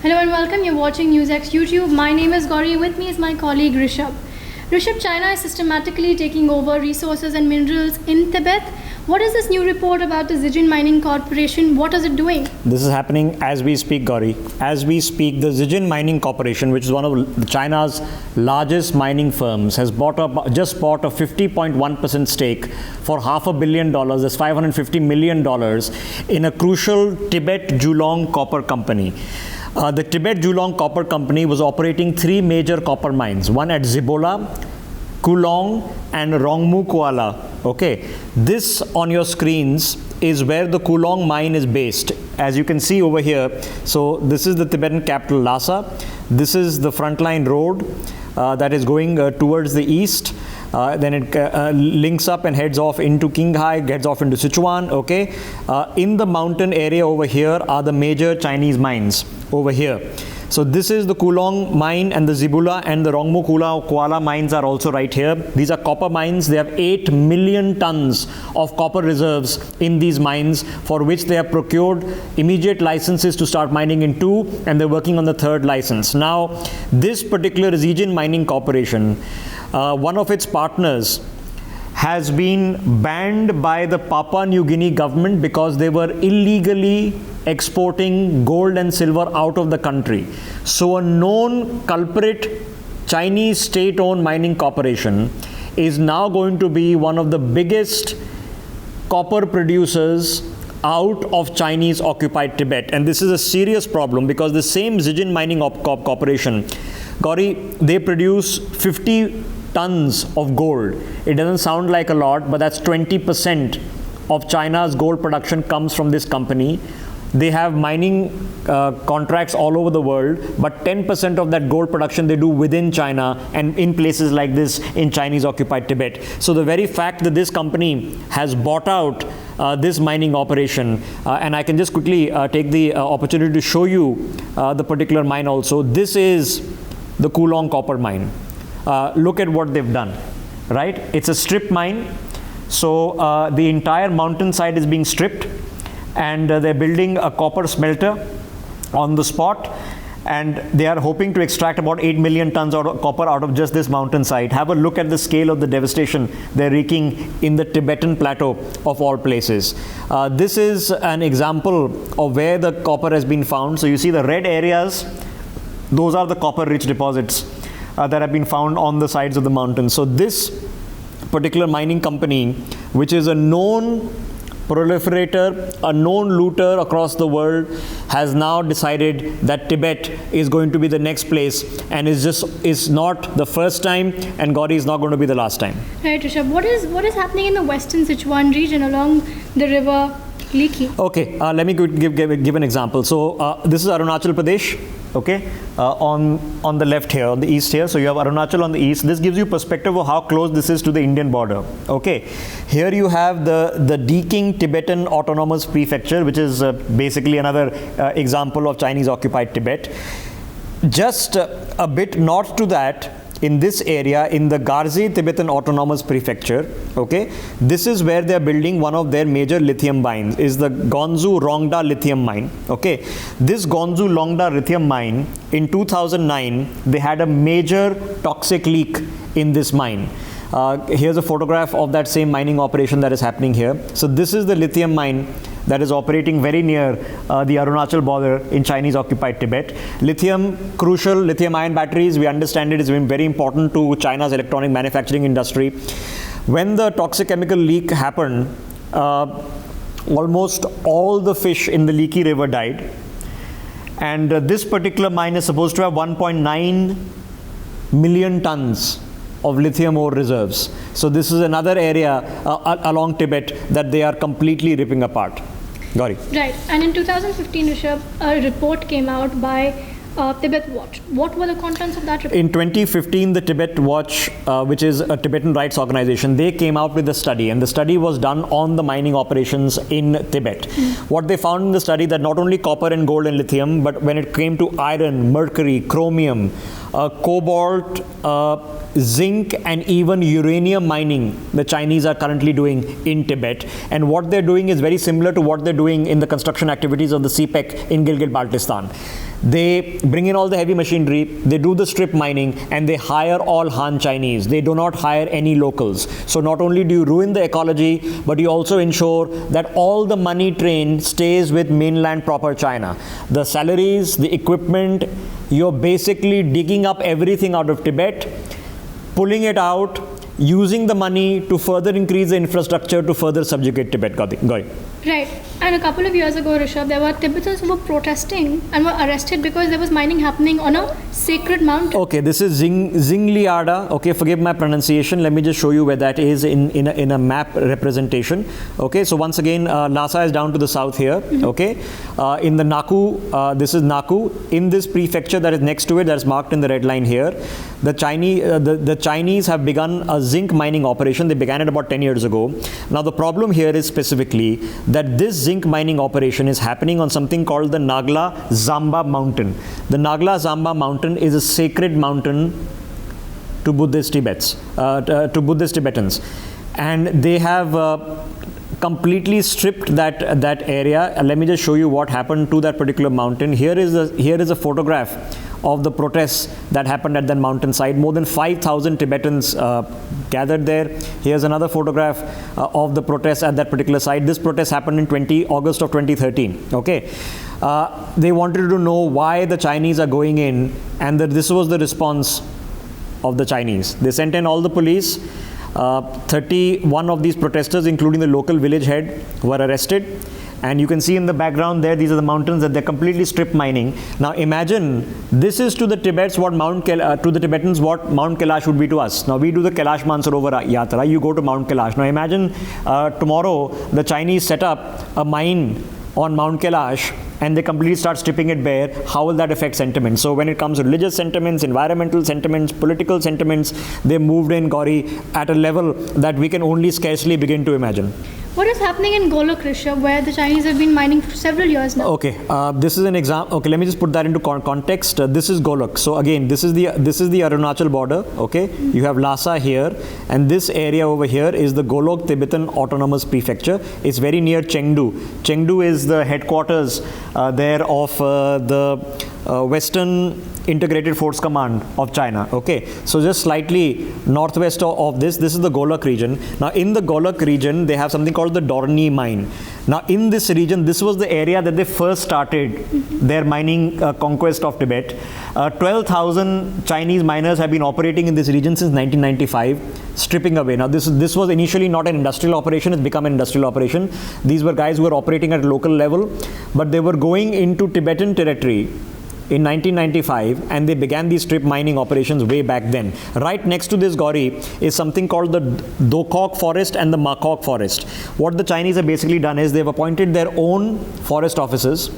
Hello and welcome. You're watching NewsX YouTube. My name is Gauri. With me is my colleague Rishabh. Rishabh, China is systematically taking over resources and minerals in Tibet. What is this new report about the Zijin Mining Corporation? What is it doing? This is happening as we speak, Gauri. As we speak, the Zijin Mining Corporation, which is one of China's largest mining firms, has just bought a 50.1% stake for $500 million, that's $550 million, in a crucial Tibet Julong copper company. The Tibet Julong Copper Company was operating three major copper mines, one at Zibola, Kulong and Rongmu Kuala. Okay, this on your screens is where the Kulong mine is based. As you can see over here, so this is the Tibetan capital Lhasa. This is the frontline road that is going towards the east. Then it links up and heads off into Qinghai, heads off into Sichuan. Okay, in the mountain area over here are the major Chinese mines over here. So this is the Kulong mine, and the Zibula and the Rongmu Kuala mines are also right here. These are copper mines. They have 8 million tons of copper reserves in these mines, for which they have procured immediate licenses to start mining in 2, and they're working on the 3rd license. Now, this particular Zijin Mining Corporation, one of its partners, has been banned by the Papua New Guinea government because they were illegally exporting gold and silver out of the country. So a known culprit, Chinese state-owned mining corporation, is now going to be one of the biggest copper producers out of Chinese occupied Tibet. And this is a serious problem because the same Zijin Mining Corporation, Gauri, they produce 50 tons of gold. It doesn't sound like a lot, but that's 20% of China's gold production comes from this company. They have mining contracts all over the world, but 10% of that gold production they do within China and in places like this in Chinese occupied Tibet. So the very fact that this company has bought out this mining operation, and I can just quickly take the opportunity to show you the particular mine also. This is the Kulong copper mine. Look at what they've done, right? It's a strip mine. So the entire mountainside is being stripped, and they're building a copper smelter on the spot, and they are hoping to extract about 8 million tons of copper out of just this mountainside. Have a look at the scale of the devastation they're wreaking in the Tibetan Plateau of all places. This is an example of where the copper has been found. So you see the red areas, those are the copper rich deposits that have been found on the sides of the mountains. So this particular mining company, which is a known proliferator, a known looter across the world, has now decided that Tibet is going to be the next place, and is not the first time, and Gauri is not going to be the last time. Right, Rishabh. What is happening in the western Sichuan region along the river Liki? Okay, let me give an example. So this is Arunachal Pradesh. Okay, on the left here, on the east here. So you have Arunachal on the east. This gives you perspective of how close this is to the Indian border. Okay, here you have the Deking Tibetan Autonomous Prefecture, which is basically another example of Chinese occupied Tibet. Just a bit north to that, in this area, in the Garzi Tibetan Autonomous Prefecture, okay, this is where they are building one of their major lithium mines, is the Gonzu Rongda lithium mine. Okay, this Gonzu Rongda lithium mine, in 2009, they had a major toxic leak in this mine. Here's a photograph of that same mining operation that is happening here. So this is the lithium mine that is operating very near the Arunachal border in Chinese occupied Tibet. Lithium, crucial lithium ion batteries, we understand it is very important to China's electronic manufacturing industry. When the toxic chemical leak happened, almost all the fish in the Liki river died. And this particular mine is supposed to have 1.9 million tons of lithium ore reserves. So this is another area along Tibet that they are completely ripping apart. Gauri. Right, and in 2015, Rishabh, a report came out by Tibet Watch. What were the contents of that report? In 2015, the Tibet Watch, which is a Tibetan rights organization, they came out with a study, and the study was done on the mining operations in Tibet. What they found in the study, that not only copper and gold and lithium, but when it came to iron, mercury, chromium, cobalt, zinc, and even uranium mining, the Chinese are currently doing in Tibet. And what they're doing is very similar to what they're doing in the construction activities of the CPEC in Gilgit-Baltistan. They bring in all the heavy machinery, they do the strip mining, and they hire all Han Chinese. They do not hire any locals. So not only do you ruin the ecology, but you also ensure that all the money train stays with mainland proper China. The salaries, the equipment, you're basically digging up everything out of Tibet, pulling it out, using the money to further increase the infrastructure to further subjugate Tibet. Gauri. Right. And a couple of years ago, Rishabh, there were Tibetans who were protesting and were arrested because there was mining happening on a sacred mountain. Okay, this is Zingliada. Okay, forgive my pronunciation. Let me just show you where that is in a map representation. Okay, so once again, Lhasa is down to the south here. Okay, in the Naku, this is Naku. In this prefecture that is next to it, that is marked in the red line here, the Chinese have begun a zinc mining operation. They began it about 10 years ago. Now the problem here is specifically that this zinc mining operation is happening on something called the Nagla Zamba mountain. The Nagla Zamba mountain is a sacred mountain to Buddhist Tibetans, and they have completely stripped that area. Let me just show you what happened to that particular mountain. Here is a photograph of the protests that happened at that mountainside. More than 5,000 Tibetans gathered there. Here's another photograph of the protests at that particular site. This protest happened in August of 2013. Okay, they wanted to know why the Chinese are going in, and this was the response of the Chinese. They sent in all the police. 31 of these protesters, including the local village head, were arrested. And you can see in the background there, these are the mountains that they're completely strip mining. Now imagine, this is to the Tibetans what Mount Kailash would be to us. Now we do the Kailash Mansarovar Yatra, you go to Mount Kailash. Now imagine tomorrow the Chinese set up a mine on Mount Kailash and they completely start stripping it bare. How will that affect sentiment? So when it comes to religious sentiments, environmental sentiments, political sentiments, they moved in, Gauri, at a level that we can only scarcely begin to imagine. What is happening in Golok, Rishabh, where the Chinese have been mining for several years now? Okay, this is an example. Okay, let me just put that into context. This is Golok. So again, this is the Arunachal border. Okay, you have Lhasa here, and this area over here is the Golok Tibetan Autonomous Prefecture. It's very near Chengdu. Chengdu is the headquarters there of the Western Integrated Force Command of China. Okay, so just slightly northwest of this is the Golok region. Now in the Golok region, they have something called the Dorni mine. Now in this region, this was the area that they first started their mining conquest of Tibet. 12,000 Chinese miners have been operating in this region since 1995, stripping away. Now this was initially not an industrial operation, it's become an industrial operation. These were guys who were operating at a local level, but they were going into Tibetan territory in 1995, and they began these strip mining operations way back then. Right next to this, Gauri, is something called the Dokok forest and the Makok forest. What the Chinese have basically done is they've appointed their own forest officers.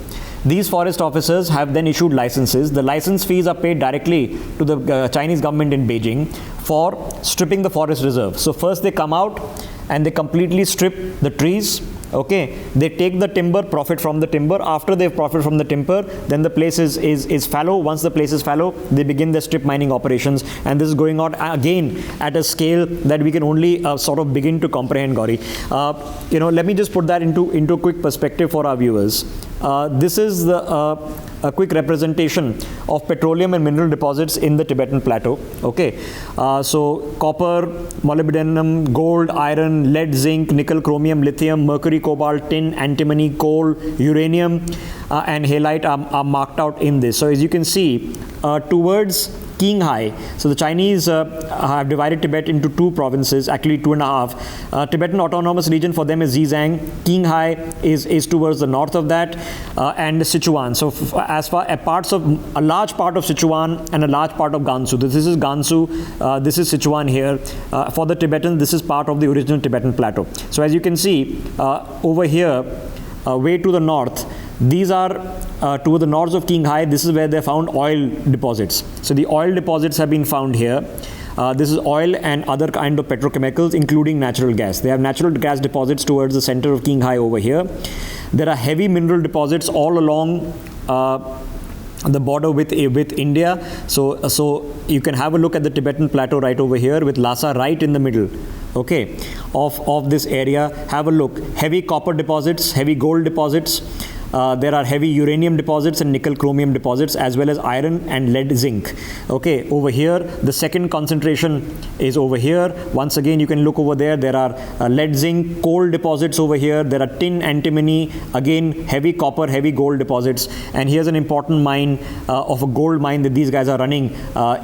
These forest officers have then issued licenses. The license fees are paid directly to the Chinese government in Beijing for stripping the forest reserve. So first they come out and they completely strip the trees. Okay, they take the timber, profit from the timber. After they've profit from the timber, then the place is fallow. Once the place is fallow, they begin their strip mining operations, and this is going on again at a scale that we can only sort of begin to comprehend, Gauri. Let me just put that into quick perspective for our viewers. This is a quick representation of petroleum and mineral deposits in the Tibetan Plateau. Okay, so copper, molybdenum, gold, iron, lead, zinc, nickel, chromium, lithium, mercury, cobalt, tin, antimony, coal, uranium, and halite are marked out in this. So as you can see, towards Qinghai. So the Chinese have divided Tibet into two provinces, actually 2.5. Tibetan Autonomous Region for them is Xizang. Qinghai is towards the north of that, and Sichuan. So as far as a large part of Sichuan and a large part of Gansu. This is Gansu, this is Sichuan here. For the Tibetans, this is part of the original Tibetan Plateau. So as you can see, over here, way to the north, these are to the north of Qinghai. This is where they found oil deposits. So the oil deposits have been found here. This is oil and other kind of petrochemicals, including natural gas. They have natural gas deposits towards the center of Qinghai over here. There are heavy mineral deposits all along the border with India. So you can have a look at the Tibetan Plateau right over here with Lhasa right in the middle. Okay, of this area. Have a look. Heavy copper deposits, heavy gold deposits. There are heavy uranium deposits and nickel chromium deposits, as well as iron and lead zinc. Okay, over here, the second concentration is over here. Once again, you can look over there. There are lead zinc coal deposits over here. There are tin, antimony, again, heavy copper, heavy gold deposits. And here's an important mine of a gold mine that these guys are running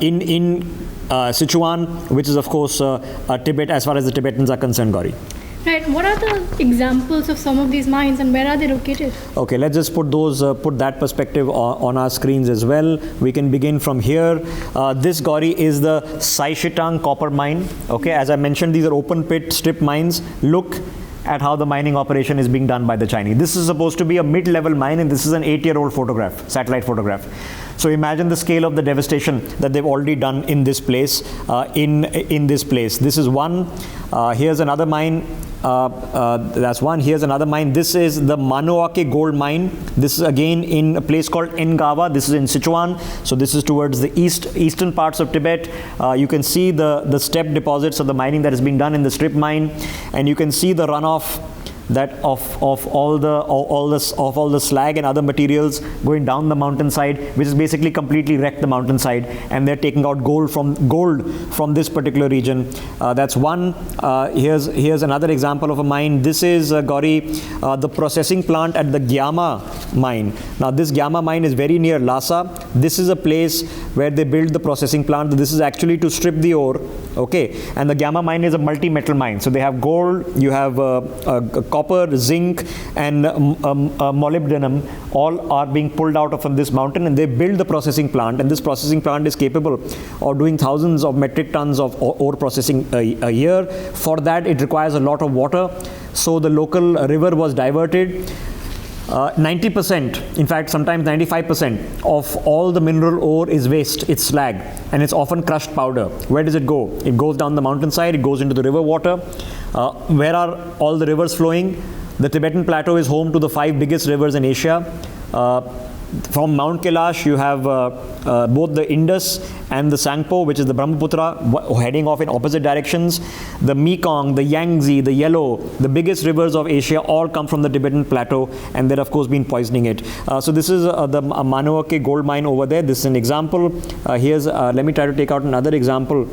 in Sichuan, which is, of course, Tibet, as far as the Tibetans are concerned, Gauri. Right. What are the examples of some of these mines and where are they located? Okay, let's just put that perspective on our screens as well. We can begin from here. This, Gauri, is the Saishitang copper mine. Okay, as I mentioned, these are open pit strip mines. Look at how the mining operation is being done by the Chinese. This is supposed to be a mid-level mine, and this is an 8-year-old photograph, satellite photograph. So imagine the scale of the devastation that they've already done in this place. In this place, this is one. Here's another mine. That's one. Here's another mine. This is the Manoake gold mine. This is again in a place called Ngawa. This is in Sichuan. So this is towards the eastern parts of Tibet. You can see the step deposits of the mining that is being done in the strip mine, and you can see the runoff that of all the slag and other materials going down the mountainside, which is basically completely wrecked the mountainside, and they're taking out gold from this particular region. That's one. Here's another example of a mine. This is Gauri, the processing plant at the Gyama mine. Now this Gyama mine is very near Lhasa. This is a place where they build the processing plant. This is actually to strip the ore. Okay, and the Gyama mine is a multi-metal mine. So they have gold, you have copper, zinc, and molybdenum. All are being pulled out from this mountain, and they build the processing plant. And this processing plant is capable of doing thousands of metric tons of ore processing a year. For that, it requires a lot of water. So the local river was diverted. 90%, in fact sometimes 95% of all the mineral ore is waste, it's slag, and it's often crushed powder. Where does it go? It goes down the mountainside, it goes into the river water. Where are all the rivers flowing? The Tibetan Plateau is home to the 5 biggest rivers in Asia. From Mount Kailash, you have both the Indus and the Sangpo, which is the Brahmaputra, heading off in opposite directions. The Mekong, the Yangtze, the Yellow, the biggest rivers of Asia, all come from the Tibetan Plateau, and they're of course been poisoning it. So this is the Manoake gold mine over there. This is an example. Let me try to take out another example.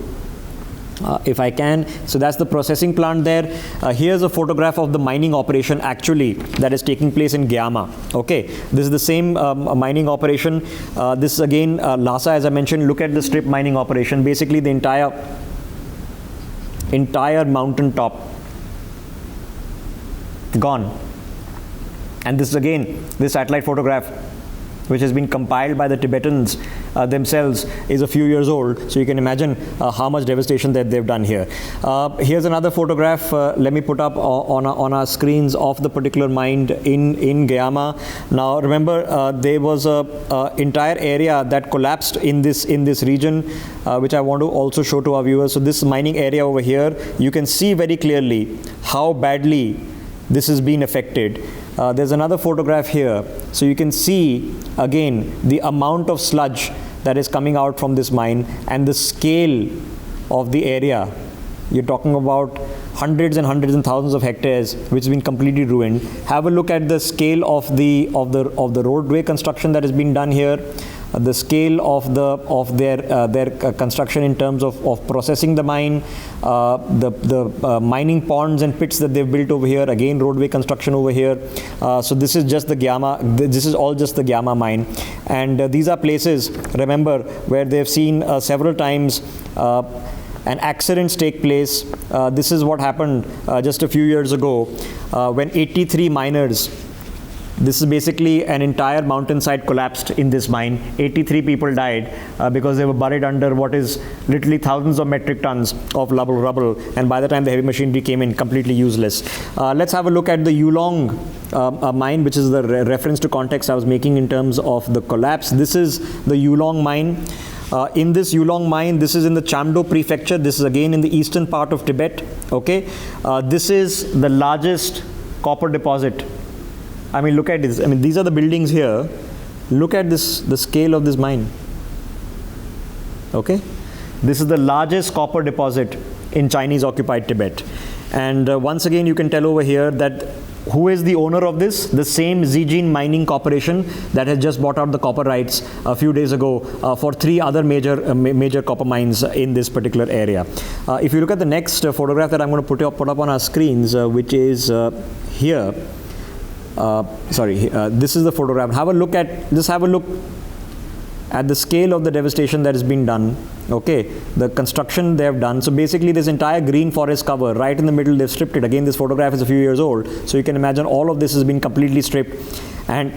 If I can. So that's the processing plant there. Here's a photograph of the mining operation actually that is taking place in Gyama. Okay, this is the same mining operation. This is again Lhasa, as I mentioned. Look at the strip mining operation. Basically the entire mountain top gone. And this is again this satellite photograph, which has been compiled by the Tibetans themselves, is a few years old. So you can imagine how much devastation that they've done here. Here's another photograph. Let me put up on our screens of the particular mine in Gyama. Now remember, there was a entire area that collapsed in this region, which I want to also show to our viewers. So this mining area over here, you can see very clearly how badly this has been affected. There's another photograph here. So you can see again the amount of sludge that is coming out from this mine and the scale of the area. You're talking about hundreds and hundreds and thousands of hectares which has been completely ruined. Have a look at the scale of the roadway construction that has been done here. The scale of their construction in terms of processing the mine, the mining ponds and pits that they've built over here. Again, roadway construction over here. So this is just the Gyama. This is all just the Gyama mine, and these are places, remember, where they've seen several times and accidents take place. This is what happened just a few years ago when 83 miners. This is basically an entire mountainside collapsed in this mine. 83 people died because they were buried under what is literally thousands of metric tons of rubble, and by the time the heavy machinery came in, completely useless. Let's have a look at the Yulong mine, which is the reference to context I was making in terms of the collapse. This is the Yulong mine. In this Yulong mine, this is in the Chamdo prefecture. This is again in the eastern part of Tibet. Okay, this is the largest copper deposit. I mean, look at this. I mean, these are the buildings here. Look at this, the scale of this mine. Okay, this is the largest copper deposit in Chinese occupied Tibet. And once again, you can tell over here that Who is the owner of this? The same Zijin Mining Corporation that has just bought out the copper rights a few days ago for 3 other major copper mines in this particular area. If you look at the next photograph that I'm going to put up on our screens, which is here. This is the photograph. Have a look at the scale of the devastation that has been done. Okay, the construction they have done. So basically this entire green forest cover right in the middle, they've stripped it. Again, this photograph is a few years old, so you can imagine all of this has been completely stripped and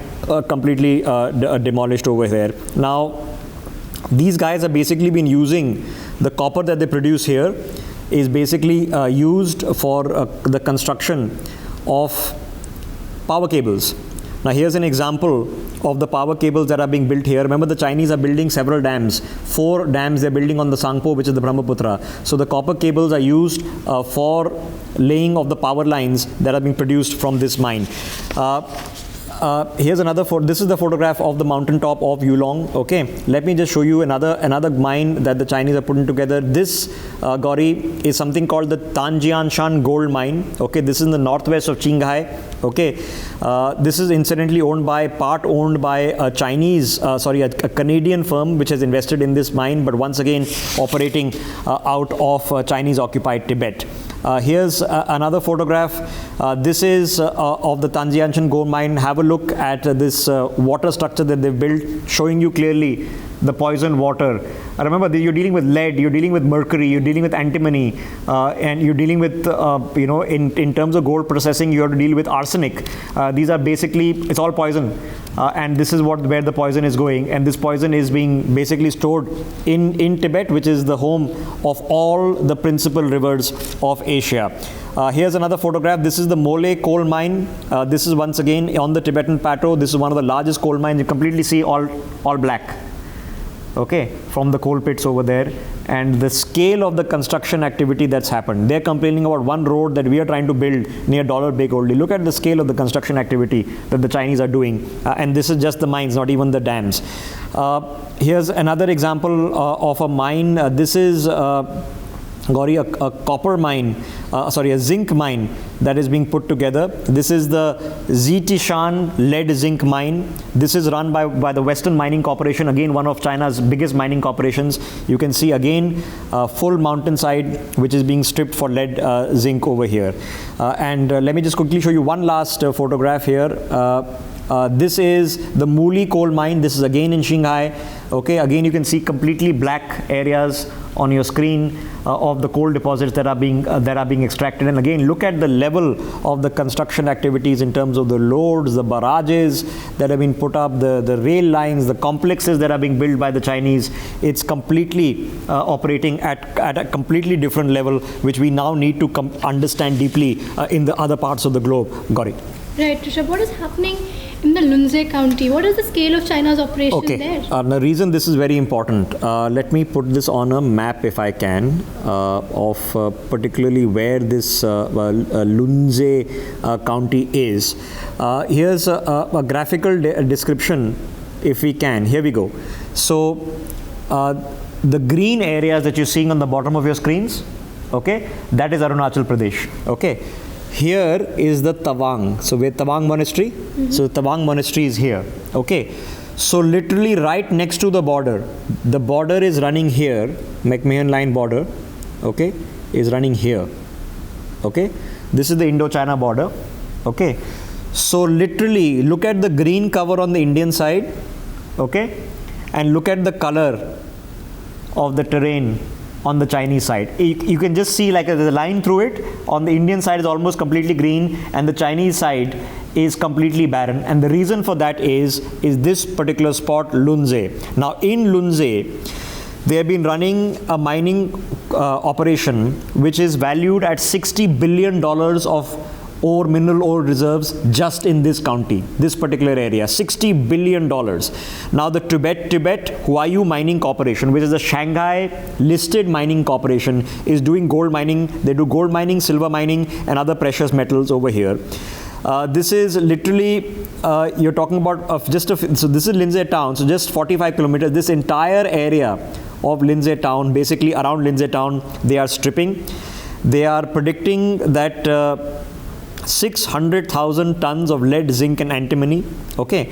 completely demolished over there. Now these guys have basically been using the copper that they produce here is basically used for the construction of power cables. Now here's an example of the power cables that are being built here. Remember, the Chinese are building several dams. 4 dams they're building on the Sangpo, which is the Brahmaputra. So the copper cables are used for laying of the power lines that are being produced from this mine. Here's another photo. This is the photograph of the mountaintop of Yulong. Okay, let me just show you another mine that the Chinese are putting together. This Gauri is something called the Tanjianshan gold mine. Okay, this is in the northwest of Qinghai. Okay, this is incidentally owned by a Canadian firm which has invested in this mine, but once again operating out of Chinese occupied Tibet. Here's another photograph. This is of the Tanjianshan gold mine. Have a look at this water structure that they've built, showing you clearly the poisoned water. Remember, you're dealing with lead, you're dealing with mercury, you're dealing with antimony, and you're dealing with, in terms of gold processing, you have to deal with arsenic. These are basically, it's all poison. And this is where the poison is going. And this poison is being basically stored in Tibet, which is the home of all the principal rivers of Asia. Here's another photograph. This is the Muli coal mine. This is once again on the Tibetan Plateau. This is one of the largest coal mines. You completely see all black. Okay, from the coal pits over there, and the scale of the construction activity that's happened. They're complaining about one road that we are trying to build near Dollar Bay Goldie. Look at the scale of the construction activity that the Chinese are doing, and this is just the mines, not even the dams. Here's another example of a mine. This is Gauri, a copper mine, a zinc mine that is being put together. This is the Zitishan lead zinc mine. This is run by the Western Mining Corporation, again one of China's biggest mining corporations. You can see again full mountainside which is being stripped for lead zinc over here. And let me just quickly show you one last photograph here. This is the Muli coal mine. This is again in Shanghai. Okay, again you can see completely black areas on your screen of the coal deposits that are being extracted. And again, look at the level of the construction activities in terms of the loads, the barrages that have been put up, the rail lines, the complexes that are being built by the Chinese. It's completely operating at a completely different level, which we now need to understand deeply in the other parts of the globe. Gauri. Right, Rishabh, what is happening in the Lunze County? What is the scale of China's operation there? The reason this is very important, let me put this on a map if I can, of particularly where this Lunze County is. Here's a graphical description if we can. Here we go. So the green areas that you're seeing on the bottom of your screens, okay, that is Arunachal Pradesh. Okay. Here is the Tawang. So where Tawang Monastery? Mm-hmm. So Tawang Monastery is here. Okay. So literally right next to the border is running here, McMahon line border, okay, is running here. Okay. This is the Indochina border. Okay. So literally look at the green cover on the Indian side, okay, and look at the color of the terrain on the Chinese side. You can just see like there's a line through it. On the Indian side is almost completely green, and the Chinese side is completely barren. And the reason for that is this particular spot, Lunze. Now in Lunze, they have been running a mining operation which is valued at $60 billion of mineral ore reserves just in this county, this particular area, $60 billion. Now the Tibet Huayu Mining Corporation, which is a Shanghai listed mining corporation, is doing gold mining. They do gold mining, silver mining, and other precious metals over here. This is literally, you're talking about so this is Lindsay town, so just 45 kilometers, this entire area of Lindsay town, basically around Lindsay town, they are stripping. They are predicting that 600,000 tons of lead, zinc and antimony. Okay,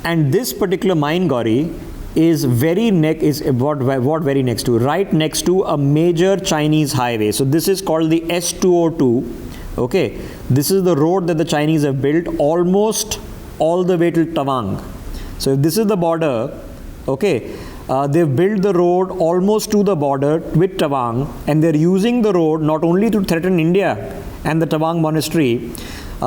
and this particular mine, Gauri, is very very next to, right next to a major Chinese highway. So this is called the S202. Okay, this is the road that the Chinese have built almost all the way till Tawang. So if this is the border, okay, they've built the road almost to the border with Tawang, and they're using the road not only to threaten India and the Tawang monastery,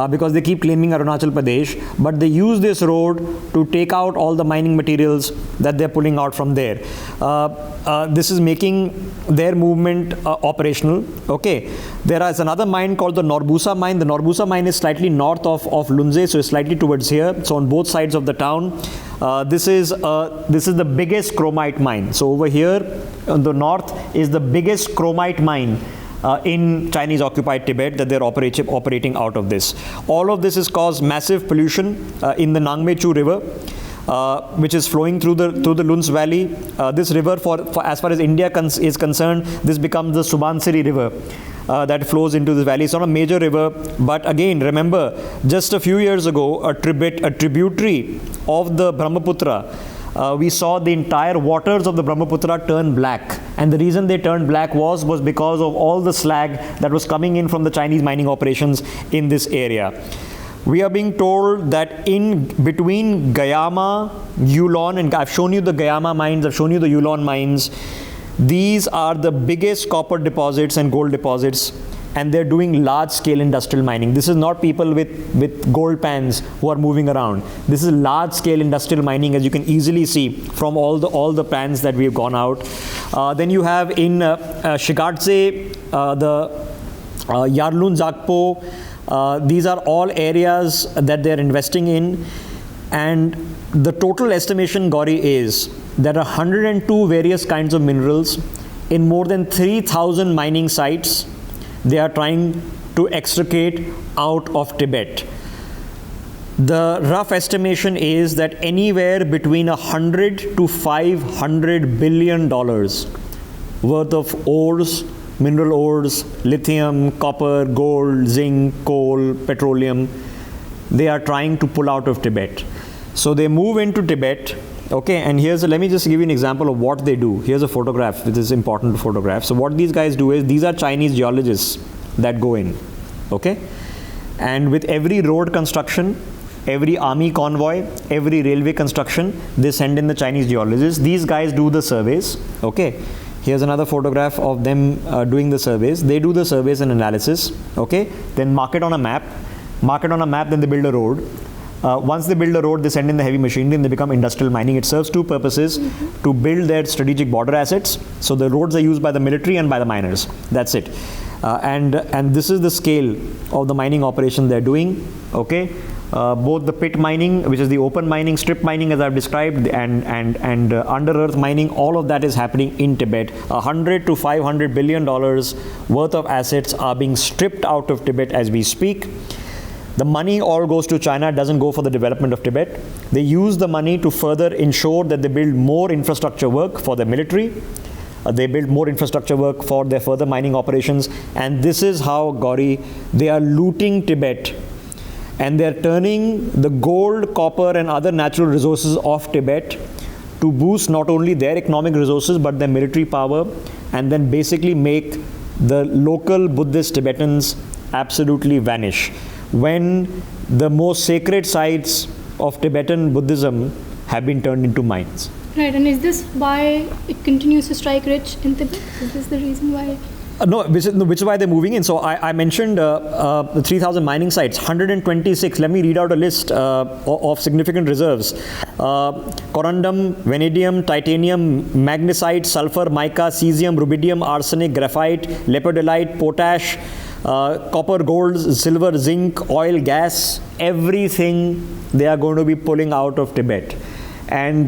because they keep claiming Arunachal Pradesh, but they use this road to take out all the mining materials that they're pulling out from there. This is making their movement operational. Okay, there is another mine called the Norbusa mine. The Norbusa mine is slightly north of Lunze, so it's slightly towards here. So on both sides of the town, this is the biggest chromite mine. So over here on the north is the biggest chromite mine in Chinese occupied Tibet that they're operating out of this. All of this has caused massive pollution in the Nangmechu river, which is flowing through the Lunz Valley. This river, for as far as India is concerned, this becomes the Subansiri river that flows into this valley. It's not a major river, but again, remember, just a few years ago, a tributary of the Brahmaputra, we saw the entire waters of the Brahmaputra turn black, and the reason they turned black was because of all the slag that was coming in from the Chinese mining operations in this area. We are being told that in between Gayama, Yulon, and I've shown you the Gayama mines, I've shown you the Yulon mines. These are the biggest copper deposits and gold deposits, and they're doing large-scale industrial mining. This is not people with gold pans who are moving around. This is large-scale industrial mining, as you can easily see from all the pans that we've gone out. Then you have in Shigatse, the Yarlun Zakpo. These are all areas that they're investing in, and the total estimation, Gauri, is there are 102 various kinds of minerals in more than 3,000 mining sites they are trying to extricate out of Tibet. The rough estimation is that anywhere between $100 to $500 billion worth of ores, mineral ores, lithium, copper, gold, zinc, coal, petroleum, they are trying to pull out of Tibet. So they move into Tibet. Okay, and let me just give you an example of what they do. Here's a photograph, which is important to photograph. So what these guys do is, these are Chinese geologists that go in, okay? And with every road construction, every army convoy, every railway construction, they send in the Chinese geologists. These guys do the surveys, okay? Here's another photograph of them doing the surveys. They do the surveys and analysis, okay? Then mark it on a map, then they build a road. Once they build a road, they send in the heavy machinery and they become industrial mining. It serves two purposes: to build their strategic border assets. So the roads are used by the military and by the miners. That's it. And this is the scale of the mining operation they're doing. Okay, both the pit mining, which is the open mining, strip mining as I've described, and under earth mining, all of that is happening in Tibet. $100 to $500 billion worth of assets are being stripped out of Tibet as we speak. The money all goes to China, doesn't go for the development of Tibet. They use the money to further ensure that they build more infrastructure work for the military. They build more infrastructure work for their further mining operations. And this is how, Gauri, they are looting Tibet. And they're turning the gold, copper, and other natural resources of Tibet to boost not only their economic resources, but their military power, and then basically make the local Buddhist Tibetans absolutely vanish, when the most sacred sites of Tibetan Buddhism have been turned into mines. Right, and is this why it continues to strike rich in Tibet? Is this the reason why? No, which is why they're moving in. So I mentioned the 3,000 mining sites, 126. Let me read out a list of significant reserves. Corundum, vanadium, titanium, magnesite, sulfur, mica, cesium, rubidium, arsenic, graphite, lepidolite, potash, copper, gold, silver, zinc, oil, gas, everything they are going to be pulling out of Tibet. And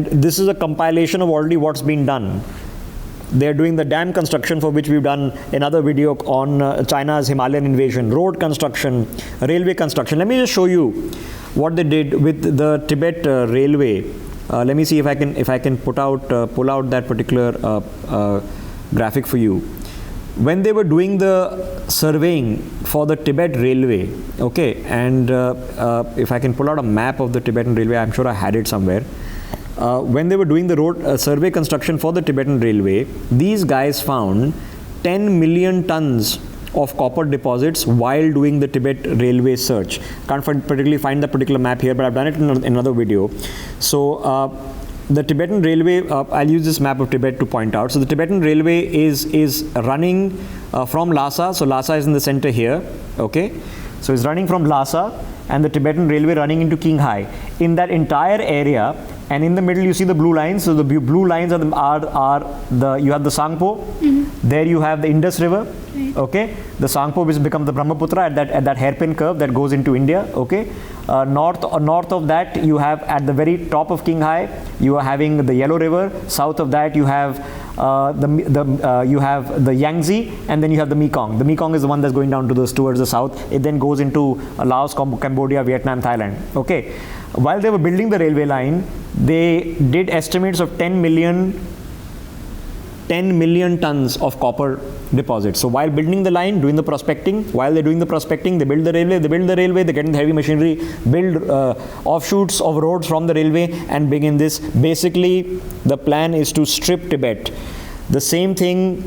this is a compilation of already what's been done. They're doing the dam construction, for which we've done another video on China's Himalayan invasion, road construction, railway construction. Let me just show you what they did with the Tibet railway. Let me see if I can pull out that particular graphic for you. when they were doing the surveying for the Tibet railway, okay, and if I can pull out a map of the Tibetan railway, I'm sure I had it somewhere. When they were doing the road survey construction for the Tibetan railway, these guys found 10 million tons of copper deposits while doing the Tibet railway search. Can't particularly find the particular map here, but I've done it in another video. So the Tibetan railway, I'll use this map of Tibet to point out. So the Tibetan railway is running from Lhasa. So Lhasa is in the center here, okay. So it's running from Lhasa, and the Tibetan railway running into Qinghai. In that entire area, and in the middle you see the blue lines. So the blue lines are the you have the Sangpo. There you have the Indus River. Okay, the Sangpo has become the Brahmaputra at that hairpin curve that goes into India. Okay, north of that you have at the very top of Qinghai you are having the Yellow River. South of that you have you have the Yangtze, and then you have the Mekong. The Mekong is the one that's going down towards the south. It then goes into Laos, Cambodia, Vietnam, Thailand. Okay, while they were building the railway line, they did estimates of 10 million tons of copper deposits. So while building the line, doing the prospecting, while they're doing the prospecting, they build the railway, they get in the heavy machinery, build offshoots of roads from the railway and begin this. Basically, the plan is to strip Tibet. The same thing,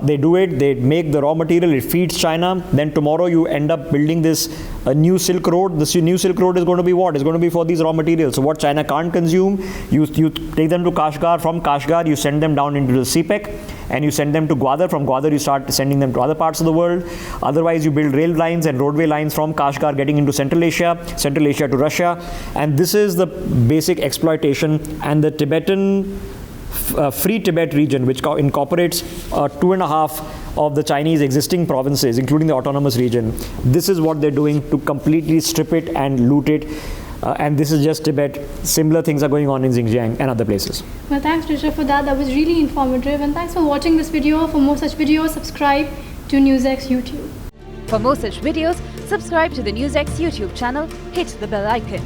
they do it, they make the raw material, it feeds China. Then tomorrow you end up building this new Silk Road. This new Silk Road is going to be what? It's going to be for these raw materials. So what China can't consume, you take them to Kashgar. From Kashgar, you send them down into the CPEC, and you send them to Gwadar. From Gwadar, you start sending them to other parts of the world. Otherwise, you build rail lines and roadway lines from Kashgar getting into Central Asia to Russia. And this is the basic exploitation. And the Tibetan Free Tibet region, which incorporates 2.5 of the Chinese existing provinces, including the autonomous region. This is what they're doing to completely strip it and loot it. And this is just Tibet. Similar things are going on in Xinjiang and other places. Well, thanks, Rishabh, for that. That was really informative. And thanks for watching this video. For more such videos, subscribe to NewsX YouTube. For more such videos, subscribe to the NewsX YouTube channel, hit the bell icon.